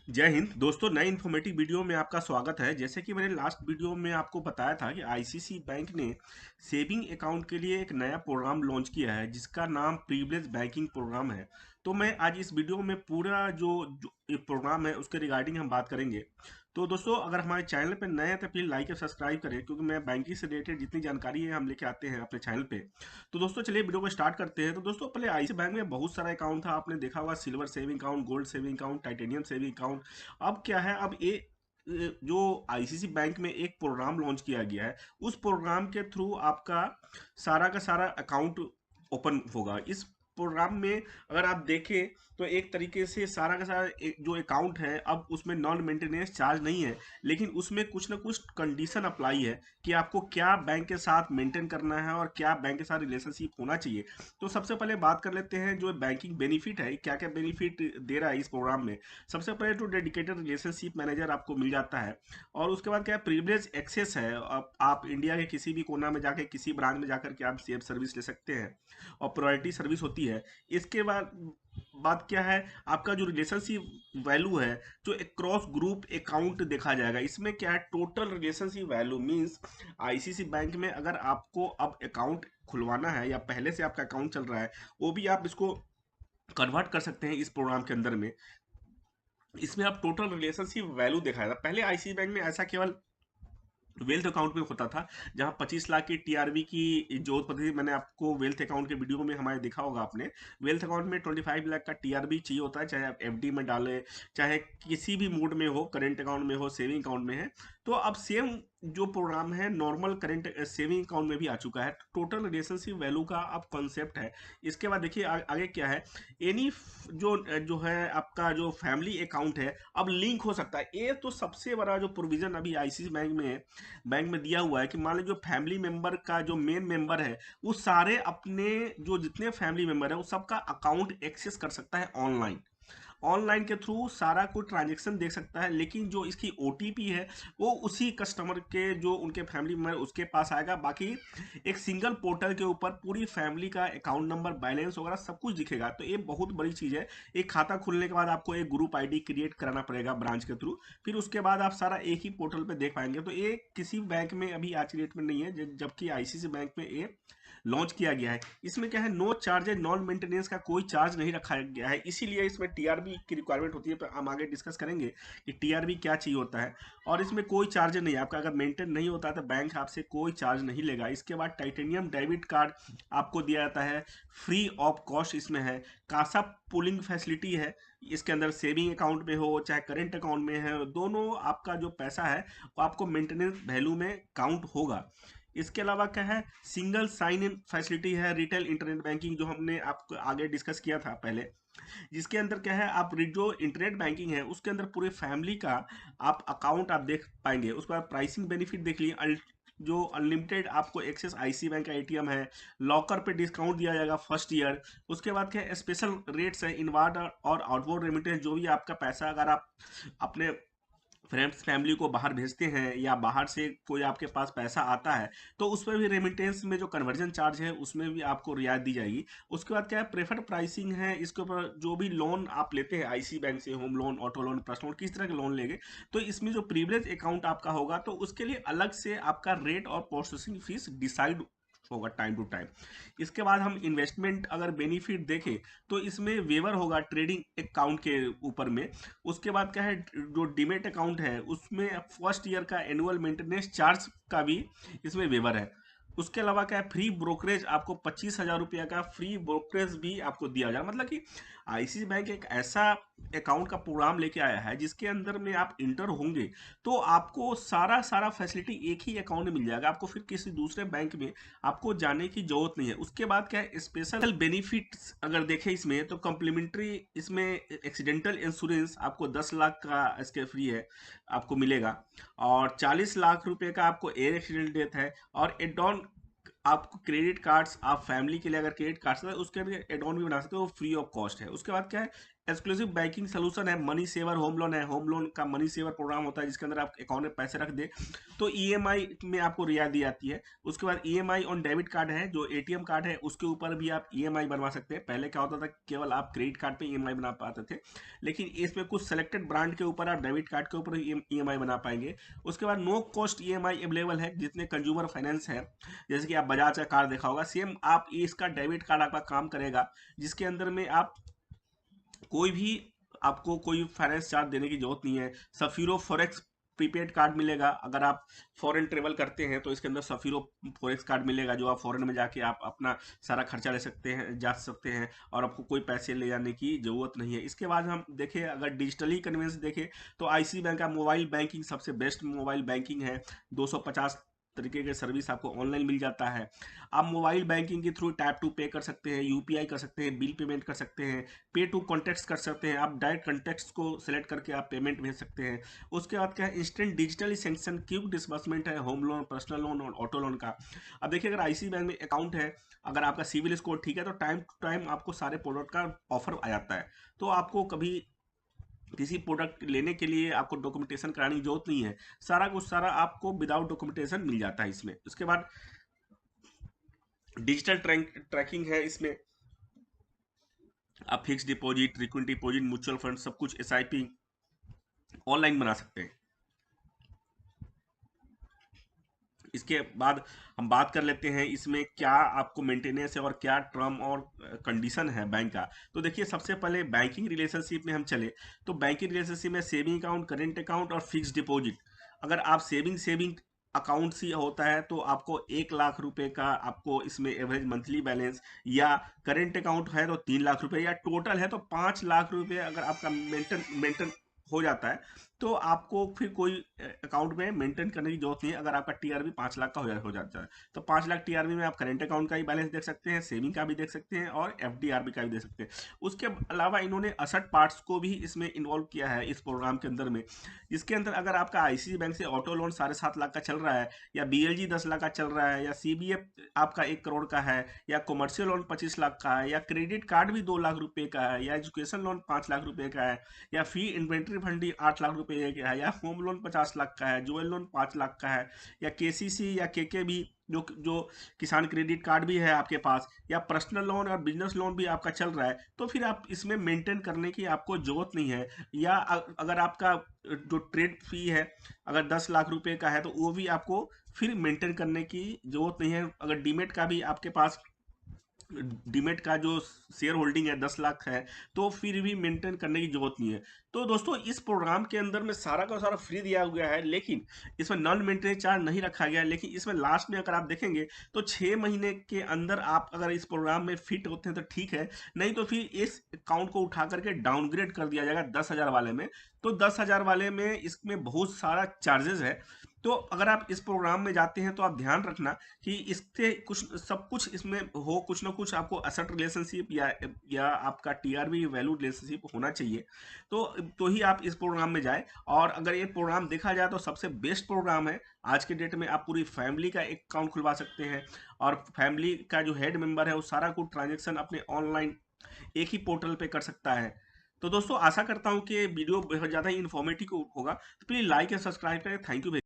जय हिंद दोस्तों, नए इन्फॉर्मेटिव वीडियो में आपका स्वागत है। जैसे कि मैंने लास्ट वीडियो में आपको बताया था कि आईसीसी बैंक ने सेविंग अकाउंट के लिए एक नया प्रोग्राम लॉन्च किया है जिसका नाम प्रिविलेज बैंकिंग प्रोग्राम है। तो मैं आज इस वीडियो में पूरा जो ये प्रोग्राम है उसके रिगार्डिंग हम बात करेंगे। तो दोस्तों, अगर हमारे चैनल पर नए हैं तो प्लीज लाइक और सब्सक्राइब करें, क्योंकि मैं बैंकिंग से रिलेटेड जितनी जानकारी है हम लेके आते हैं अपने चैनल पे। तो दोस्तों चलिए वीडियो को स्टार्ट करते हैं। तो दोस्तों, पहले आईसीआईसी बैंक में बहुत सारा अकाउंट था, आपने देखा होगा silver saving account, gold saving account, titanium saving account. अब क्या है, अब ये जो आईसीसी बैंक में एक प्रोग्राम लॉन्च किया गया है, उस प्रोग्राम के थ्रू आपका सारा का सारा अकाउंट ओपन होगा। इस प्रोग्राम में अगर आप देखें तो एक तरीके से सारा का सारा जो अकाउंट है, अब उसमें नॉन मेंटेनेंस चार्ज नहीं है, लेकिन उसमें कुछ ना कुछ कंडीशन अप्लाई है कि आपको क्या बैंक के साथ मेंटेन करना है और क्या बैंक के साथ रिलेशनशिप होना चाहिए। तो सबसे पहले बात कर लेते हैं जो बैंकिंग बेनिफिट है, क्या क्या बेनिफिट दे रहा है इस प्रोग्राम में। सबसे पहले तो डेडिकेटेड रिलेशनशिप मैनेजर आपको मिल जाता है, और उसके बाद क्या है, प्रिविलेज एक्सेस है। आप इंडिया के किसी भी कोना में जाके किसी ब्रांच में जाकर के आप सेफ सर्विस ले सकते हैं, और प्रायोरिटी सर्विस होती है। इसके बाद बात क्या है, आपका जो रिलेशनशिप वैल्यू है, जो एक क्रॉस ग्रुप अकाउंट देखा जाएगा। इसमें क्या है, total relationship value means ICC bank में अगर आपको अब अकाउंट खुलवाना है या पहले से आपका अकाउंट चल रहा है, वो भी आप इसको कन्वर्ट कर सकते हैं इस प्रोग्राम के अंदर में। इसमें आप टोटल रिलेशनशिप वैल्यू देखा जाता है। पहले आईसीआईसी बैंक में ऐसा केवल वेल्थ अकाउंट में होता था, जहां 25 लाख की टीआरबी की जो पद्धति मैंने आपको वेल्थ अकाउंट के वीडियो में हमारे देखा होगा आपने। वेल्थ अकाउंट में 25 लाख का टीआरबी चाहिए होता है, चाहे आप एफडी में डालें, चाहे किसी भी मोड में हो, करेंट अकाउंट में हो, सेविंग अकाउंट में है। तो अब सेम जो प्रोग्राम है नॉर्मल करेंट सेविंग अकाउंट में भी आ चुका है। टोटल रिलेशनशिप वैल्यू का अब कॉन्सेप्ट है। इसके बाद देखिए आगे क्या है, एनी जो जो है आपका जो फैमिली अकाउंट है अब लिंक हो सकता है। ये तो सबसे बड़ा जो प्रोविजन अभी आईसीआईसी बैंक में है, बैंक में दिया हुआ है कि मान लीजिए जो फैमिली मेंबर का जो मेन मेंबर है, वो सारे अपने जो जितने फैमिली मेंबर है वो सबका अकाउंट एक्सेस कर सकता है ऑनलाइन। ऑनलाइन के थ्रू सारा कुछ ट्रांजेक्शन देख सकता है, लेकिन जो इसकी ओटीपी है वो उसी कस्टमर के जो उनके फैमिली मेंबर उसके पास आएगा। बाकी एक सिंगल पोर्टल के ऊपर पूरी फैमिली का अकाउंट नंबर, बैलेंस वगैरह सब कुछ दिखेगा। तो ये बहुत बड़ी चीज़ है। एक खाता खुलने के बाद आपको एक ग्रुप आईडी क्रिएट कराना पड़ेगा ब्रांच के थ्रू, फिर उसके बाद आप सारा एक ही पोर्टल पे देख पाएंगे। तो ये किसी बैंक में अभी आज की डेट में नहीं है, जबकि आईसीआईसी बैंक में ये लॉन्च किया गया है। इसमें क्या है, नो चार्ज है, नॉन मेंटेनेंस का कोई चार्ज नहीं रखा गया है, इसीलिए इसमें टीआरबी की रिक्वायरमेंट होती है। पर हम आगे डिस्कस करेंगे कि टीआरबी क्या चाहिए होता है। और इसमें कोई चार्ज नहीं है, आपका अगर मेंटेन नहीं होता है तो बैंक आपसे कोई चार्ज नहीं लेगा। इसके बाद टाइटेनियम डेबिट कार्ड आपको दिया जाता है, फ्री ऑफ कॉस्ट इसमें है। कासा पुलिंग फैसिलिटी है, इसके अंदर सेविंग अकाउंट में हो चाहे करेंट अकाउंट में है, दोनों आपका जो पैसा है वो आपको मेंटेनेंस वैल्यू में काउंट होगा। इसके अलावा क्या है, सिंगल साइन इन फैसिलिटी है, रिटेल इंटरनेट बैंकिंग जो हमने आपको आगे डिस्कस किया था पहले, जिसके अंदर क्या है, आप जो इंटरनेट बैंकिंग है उसके अंदर पूरे फैमिली का आप अकाउंट आप देख पाएंगे। उसके बाद प्राइसिंग बेनिफिट देख लिए, जो अनलिमिटेड आपको एक्सेस आईसी बैंक का एटीएम है, लॉकर पे डिस्काउंट दिया जाएगा फर्स्ट ईयर। उसके बाद क्या है, स्पेशल रेट्स है, इनवार्ड और आउटवर्ड रेमिटेंस, जो भी आपका पैसा अगर आप अपने फ्रेंड्स फैमिली को बाहर भेजते हैं या बाहर से कोई आपके पास पैसा आता है, तो उस पर भी रेमिटेंस में जो कन्वर्जन चार्ज है उसमें भी आपको रियायत दी जाएगी। उसके बाद क्या है, प्रेफर्ड प्राइसिंग है, इसके ऊपर जो भी लोन आप लेते हैं आईसी बैंक से, home loan, auto loan, personal loan, किस तरह के लोन लेंगे, तो इसमें जो प्रिविलेज अकाउंट आपका होगा तो उसके लिए अलग से आपका रेट और प्रोसेसिंग फीस डिसाइड होगा टाइम टू टाइम। इसके बाद हम इन्वेस्टमेंट अगर बेनिफिट देखें तो इसमें वेवर होगा ट्रेडिंग अकाउंट के ऊपर में। उसके बाद क्या है, जो डीमेट अकाउंट है उसमें फर्स्ट ईयर का एनुअल मेंटेनेंस चार्ज का भी इसमें वेवर है। उसके अलावा क्या है, फ्री ब्रोकरेज, आपको 25,000 रुपया का फ्री ब्रोकरेज भी आपको दिया जाए। मतलब कि आईसीआईसी बैंक एक ऐसा अकाउंट का प्रोग्राम लेके आया है जिसके अंदर में आप इंटर होंगे तो आपको सारा सारा फैसिलिटी एक ही अकाउंट में मिल जाएगा, आपको फिर किसी दूसरे बैंक में आपको जाने की जरूरत नहीं है। उसके बाद क्या है, स्पेशल बेनिफिट्स अगर देखें इसमें तो कम्प्लीमेंट्री इसमें एक्सीडेंटल इंश्योरेंस आपको 10 लाख का इसके फ्री है, आपको मिलेगा। और 40 लाख रुपए का आपको एयर एक्सीडेंट डेथ है, और एड ऑन आपको क्रेडिट कार्ड्स, आप फैमिली के लिए अगर क्रेडिट कार्ड्स है उसके भी एड ऑन भी बना सकते हो, फ्री ऑफ कॉस्ट है। उसके बाद क्या है, एक्सक्लूसिव बैंकिंग सोल्यूशन है, मनी सेवर होम लोन है, होम लोन का मनी सेवर प्रोग्राम होता है जिसके अंदर आप अकाउंट में पैसे रख दे तो ईएमआई में आपको रियायत दी जाती है। उसके बाद ईएमआई ऑन डेबिट कार्ड है, जो एटीएम कार्ड है उसके ऊपर भी आप ईएमआई बनवा सकते हैं। पहले क्या होता था, केवल आप क्रेडिट कार्ड पे ईएमआई बना पाते थे, लेकिन इसमें कुछ सेलेक्टेड ब्रांड के ऊपर आप डेबिट कार्ड के ऊपर ईएमआई बना पाएंगे। उसके बाद नो कॉस्ट ईएमआई अवेलेबल है, जितने कंज्यूमर फाइनेंस है, जैसे कि आप बजाज का कार्ड देखा होगा, सेम आप इसका डेबिट कार्ड आपका काम करेगा, जिसके अंदर में आप कोई भी आपको कोई फाइनेंस चार्ज देने की जरूरत नहीं है। सफीरो फॉरेक्स प्रीपेड कार्ड मिलेगा, अगर आप फॉरेन ट्रेवल करते हैं तो इसके अंदर सफीरो फॉरेक्स कार्ड मिलेगा, जो आप फॉरेन में जाके आप अपना सारा खर्चा ले सकते हैं, जा सकते हैं, और आपको कोई पैसे ले जाने की जरूरत नहीं है। इसके बाद हम देखें, अगर डिजिटली कन्वेंस देखें तो आईसी बैंक का मोबाइल बैंकिंग सबसे बेस्ट मोबाइल बैंकिंग है। 250 तरीके के सर्विस आपको ऑनलाइन मिल जाता है। आप मोबाइल बैंकिंग के थ्रू टैप टू पे कर सकते हैं, यूपीआई कर सकते हैं, बिल पेमेंट कर सकते हैं, पे टू कॉन्टेक्ट कर सकते हैं, आप डायरेक्ट कॉन्टेक्ट को सिलेक्ट करके आप पेमेंट भेज सकते हैं। उसके बाद क्या है, instant digitally sanction quick disbursement है, होम लोन, पर्सनल लोन और ऑटो लोन का। अब देखिए, अगर आईसी बैंक में अकाउंट है, अगर आपका सिविल स्कोर ठीक है तो टाइम टू टाइम आपको सारे प्रोडक्ट का ऑफर आ जाता है। तो आपको कभी किसी प्रोडक्ट लेने के लिए आपको डॉक्यूमेंटेशन कराने की जरूरत नहीं है, सारा कुछ सारा आपको विदाउट डॉक्यूमेंटेशन मिल जाता है इसमें। उसके बाद डिजिटल ट्रैकिंग है इसमें, आप fix deposit, recurring deposit, mutual fund, सब कुछ एसआईपी ऑनलाइन बना सकते हैं। इसके बाद हम बात कर लेते हैं इसमें क्या आपको मेंटेनेंस है और क्या टर्म और कंडीशन है बैंक का। तो देखिए, सबसे पहले बैंकिंग रिलेशनशिप में हम चले तो बैंकिंग रिलेशनशिप में सेविंग अकाउंट, करेंट अकाउंट और फिक्स डिपॉजिट। अगर आप सेविंग अकाउंट से होता है तो आपको 1 लाख रुपए का आपको इसमें एवरेज मंथली बैलेंस, या करेंट अकाउंट है तो 3 लाख रुपए, या टोटल है तो 5 लाख रुपए अगर आपका मेंटेन हो जाता है तो आपको फिर कोई अकाउंट में मेंटेन करने की जरूरत नहीं है। अगर आपका टीआरबी 5 लाख का हो जाता है तो 5 लाख टीआरबी में आप करेंट अकाउंट का ही बैलेंस देख सकते हैं, सेविंग का भी देख सकते हैं और एफडीआरबी का भी देख सकते हैं। उसके अलावा इन्होंने असट पार्ट्स को भी इसमें इन्वॉल्व किया है इस प्रोग्राम के अंदर में, जिसके अंदर अगर आपका आईसीसी बैंक से ऑटो लोन 7.5 लाख का चल रहा है, या बीएलजी 10 लाख का चल रहा है, या सीबीएफ आपका 1 करोड़ का है, या कॉमर्शियल लोन 25 लाख का है, या क्रेडिट कार्ड भी 2 लाख रुपए का है, या एजुकेशन लोन 5 लाख रुपए का है, या फी इन्वेंट्री फंड 8 लाख रुपए का है, या होम लोन 50 लाख का है, ज्वेल लोन 5 लाख का है, या केसीसी या केके भी, जो किसान क्रेडिट कार्ड भी है आपके पास, या पर्सनल लोन और बिजनेस लोन भी आपका चल रहा है, तो फिर आप इसमें मेंटेन करने की आपको जरूरत नहीं है। या अगर आपका जो ट्रेड फी है अगर 10 लाख रुपए का है तो वो भी आपको फिर मेंटेन करने की जरूरत नहीं है। अगर डीमेट का भी आपके पास, डीमेट का जो शेयर होल्डिंग है 10 लाख है, तो फिर भी मेंटेन करने की जरूरत नहीं है। तो दोस्तों, इस प्रोग्राम के अंदर में सारा का सारा फ्री दिया गया है, लेकिन इसमें नॉन मेंटेनेंस चार्ज नहीं रखा गया है। लेकिन इसमें लास्ट में अगर आप देखेंगे तो 6 महीने के अंदर आप अगर इस प्रोग्राम में फिट होते हैं तो ठीक है, नहीं तो फिर इस अकाउंट को उठा करके डाउनग्रेड कर दिया जाएगा 10,000 वाले में। तो 10,000 वाले में इसमें बहुत सारा चार्जेस है। तो अगर आप इस प्रोग्राम में जाते हैं तो आप ध्यान रखना कि इससे कुछ सब कुछ इसमें हो, कुछ ना कुछ आपको एसेट रिलेशनशिप या आपका टीआरबी वैल्यू रिलेशनशिप होना चाहिए, तो ही आप इस प्रोग्राम में जाए। और अगर ये प्रोग्राम देखा जाए तो सबसे बेस्ट प्रोग्राम है। आज के डेट में आप पूरी फैमिली का एक अकाउंट खुलवा सकते हैं, और फैमिली का जो हेड मेंबर है वो सारा कुछ ट्रांजेक्शन अपने ऑनलाइन एक ही पोर्टल पे कर सकता है। तो दोस्तों, आशा करता हूँ कि वीडियो बहुत ज़्यादा ही इन्फॉर्मेटिव होगा, तो प्लीज़ लाइक एंड सब्सक्राइब करें। Thank you.